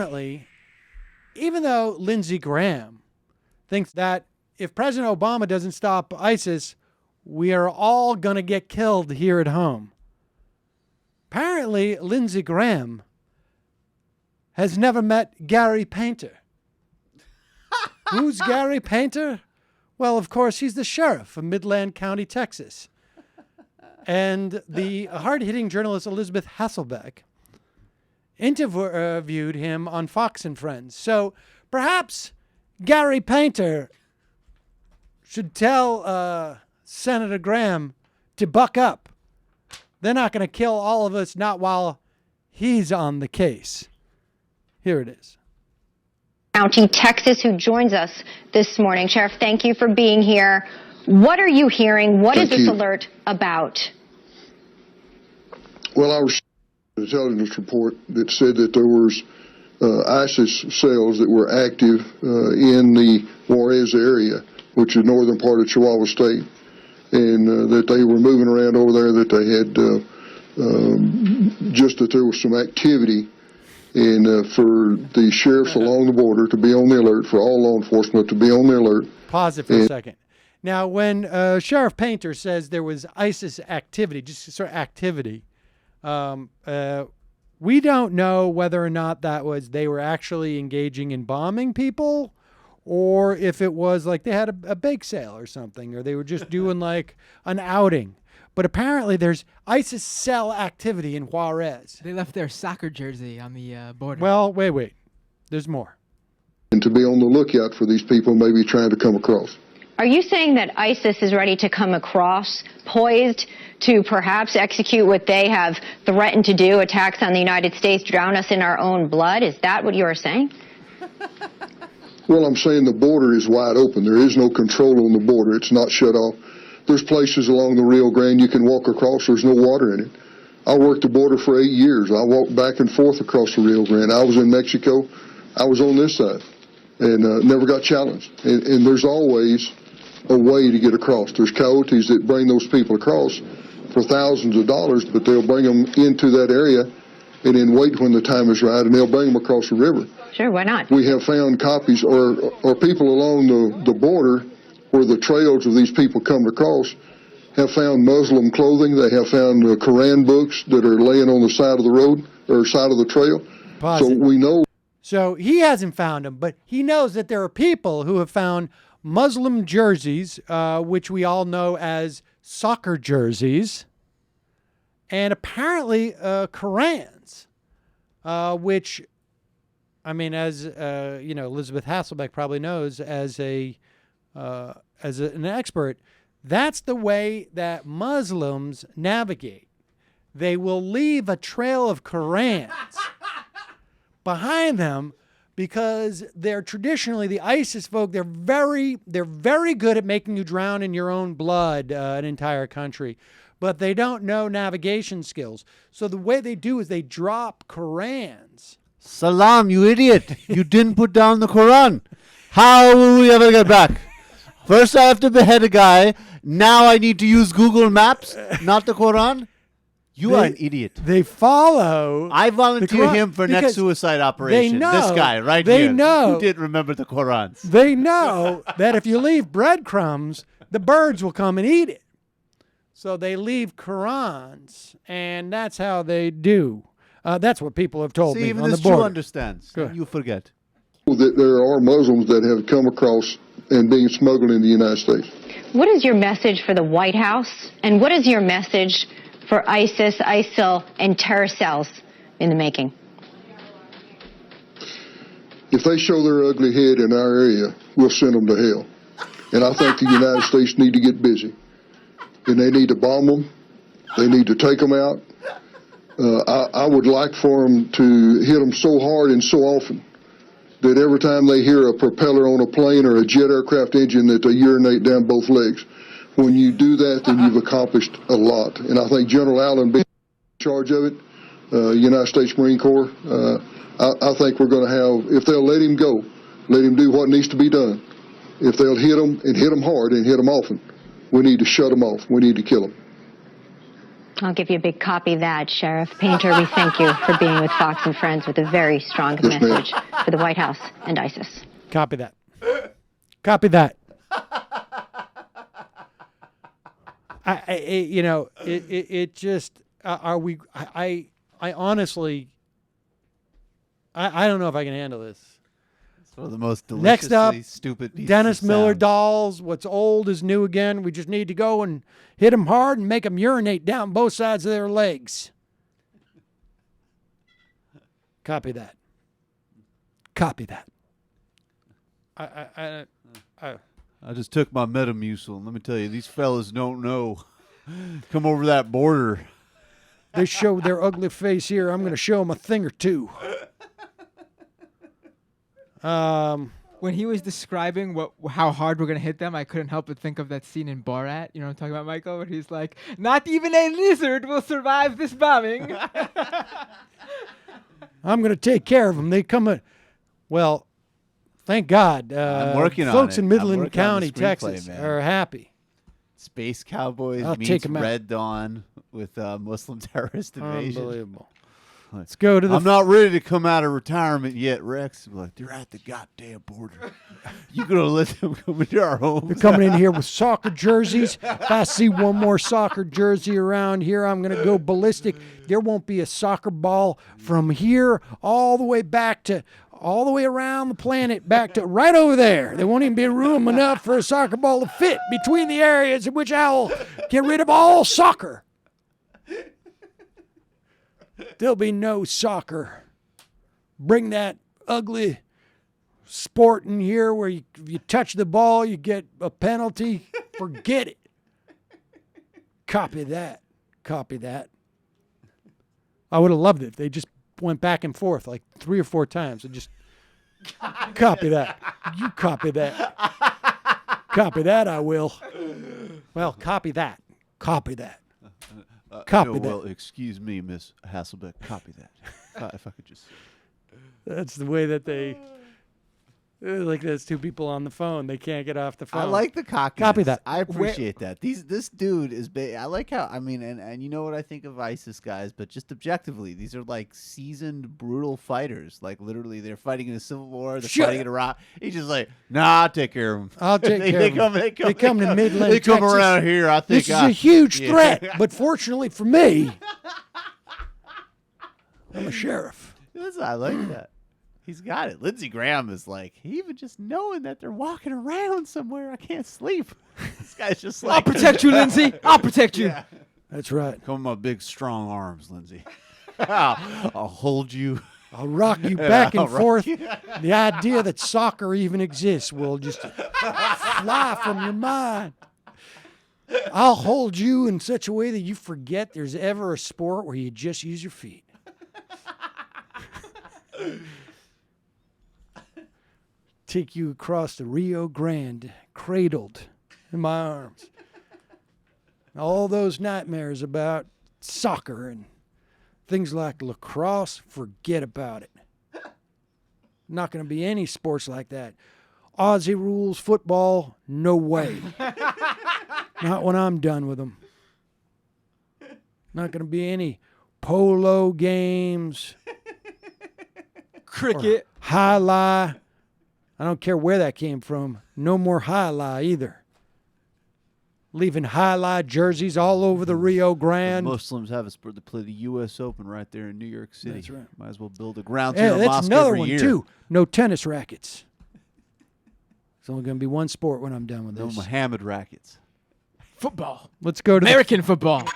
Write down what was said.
apparently, even though Lindsey Graham thinks that if President Obama doesn't stop ISIS, we are all going to get killed here at home. Apparently, Lindsey Graham has never met Gary Painter. Who's Gary Painter? Well, of course, he's the sheriff of Midland County, Texas. And the hard-hitting journalist Elisabeth Hasselbeck interviewed him on Fox and Friends. So perhaps Gary Painter should tell Senator Graham to buck up. They're not going to kill all of us, not while he's on the case. Here it is. County, Texas, who joins us this morning. Sheriff, thank you for being here. What are you hearing? What is this alert about? Well, I received an intelligence report that said that there was ISIS cells that were active in the Juarez area, which is northern part of Chihuahua State, and that they were moving around over there, that they had just that there was some activity, and for the sheriffs along the border to be on the alert, for all law enforcement to be on the alert. Pause it for a second. Now, when Sheriff Painter says there was ISIS activity, just sort of activity, we don't know whether or not that was they were actually engaging in bombing people, or if it was like they had a bake sale or something, or they were just doing like an outing. But apparently there's ISIS cell activity in Juarez. They left their soccer jersey on the border. Well, wait. There's more. And to be on the lookout for these people maybe trying to come across. Are you saying that ISIS is ready to come across, poised to perhaps execute what they have threatened to do, attacks on the United States, drown us in our own blood? Is that what you are saying? Well, I'm saying the border is wide open. There is no control on the border. It's not shut off. There's places along the Rio Grande you can walk across. There's no water in it. I worked the border for 8 years. I walked back and forth across the Rio Grande. I was in Mexico. I was on this side and never got challenged. And there's always a way to get across. There's coyotes that bring those people across for thousands of dollars, but they'll bring them into that area and then wait when the time is right, and they'll bring them across the river. Sure, why not? We have found copies or people along the border where the trails of these people come across have found Muslim clothing. They have found Quran books that are laying on the side of the road or side of the trail. So we know. So he hasn't found them, but he knows that there are people who have found Muslim jerseys, which we all know as soccer jerseys, and apparently Qurans, which, I mean, as Elisabeth Hasselbeck probably knows as an expert, that's the way that Muslims navigate. They will leave a trail of Qurans behind them because they're traditionally, the ISIS folk, they're very good at making you drown in your own blood, an entire country, but they don't know navigation skills. So the way they do is they drop Qurans. Salam, you idiot. You didn't put down the Quran. How will we ever get back? First I have to behead a guy. Now I need to use Google Maps, not the Quran. You are an idiot. They follow. I volunteer him for next suicide operation. This guy right here. They know. Who did remember the Qurans? They know that if you leave breadcrumbs, the birds will come and eat it. So they leave Qurans, and that's how they do. That's what people have told me even on this the border. Jew understands. You forget. That there are Muslims that have come across and being smuggled in the United States. What is your message for the White House, and what is your message for ISIS, ISIL, and terror cells in the making? If they show their ugly head in our area, we'll send them to hell. And I think the United States need to get busy. And they need to bomb them. They need to take them out. I would like for them to hit them so hard and so often that every time they hear a propeller on a plane or a jet aircraft engine that they urinate down both legs. When you do that, then you've accomplished a lot. And I think General Allen being in charge of it, United States Marine Corps, I think we're going to have, if they'll let him go, let him do what needs to be done. If they'll hit him and hit him hard and hit him often, we need to shut him off. We need to kill him. I'll give you a big copy of that, Sheriff. Painter, we thank you for being with Fox and Friends with a very strong Yes, ma'am. message for the White House and ISIS. Copy that. Copy that. It just are we? I honestly, I don't know if I can handle this. It's one of the most Next up, deliciously stupid pieces Dennis of Miller sound. dolls. What's old is new again. We just need to go and hit them hard and make them urinate down both sides of their legs. Copy that. Copy that. I just took my Metamucil, and let me tell you, these fellas don't know. Come over that border. They show their ugly face here. I'm going to show them a thing or two. When he was describing how hard we're gonna hit them, I couldn't help but think of that scene in Borat. You know what I'm talking about, Michael? Where he's like, "Not even a lizard will survive this bombing." I'm going to take care of them. They come in. Well, thank God. I'm working on folks it. in I'm Midland working on the County, screenplay, Texas, man. are happy. Space Cowboys I'll take meets 'em out. Red Dawn with Muslim terrorist invasion. Unbelievable. Let's go to the. I'm not ready to come out of retirement yet, Rex. I'm like, they're at the goddamn border. You gonna let them come into our homes? They're coming in here with soccer jerseys. If I see one more soccer jersey around here, I'm going to go ballistic. There won't be a soccer ball from here all the way back to, all the way around the planet, back to right over there. There won't even be room enough for a soccer ball to fit between the areas in which I will get rid of all soccer. There'll be no soccer. Bring that ugly sport in here where if you touch the ball, you get a penalty. Forget it. Copy that. Copy that. I would have loved it if they just went back and forth like 3 or 4 times and just copy that. You copy that. Copy that, I will. Well, copy that. Copy that. Copy no, that. well, excuse me, Miss Hasselbeck. Copy that. If I could just. That's the way that they. Like there's 2 people on the phone. They can't get off the phone. I like the cockiness. Copy that. I appreciate that. This dude is. I like how. I mean, and you know what I think of ISIS guys, but just objectively, these are like seasoned, brutal fighters. Like literally, they're fighting in a civil war. They're fighting in Iraq. He's just like, nah, I'll take care of them. I'll take care of them. They come to Midland, They come Texas. around here. I think This is a huge threat, but fortunately for me, I'm a sheriff. I like that. He's got it. Lindsey Graham is like, even just knowing that they're walking around somewhere, I can't sleep. This guy's just I'll like, protect you, Lindsay. I'll protect you. Yeah. That's right. Come with my big, strong arms, Lindsay. I'll hold you. I'll rock you back and I'll rock forth. you. The idea that soccer even exists will just fly from your mind. I'll hold you in such a way that you forget there's ever a sport where you just use your feet. Take you across the Rio Grande, cradled in my arms. All those nightmares about soccer and things like lacrosse, forget about it. Not going to be any sports like that. Aussie rules football, no way. Not when I'm done with them. Not going to be any polo games, Cricket. high lie. I don't care where that came from. No more high lie either. Leaving high lie jerseys all over the Rio Grande. Muslims have a sport to play the U.S. Open right there in New York City. That's right. Might as well build a ground Yeah, zero that's mosque another every one year. too. No tennis rackets. It's only going to be one sport when I'm done with No this. Muhammad rackets. Football. Let's go to American football.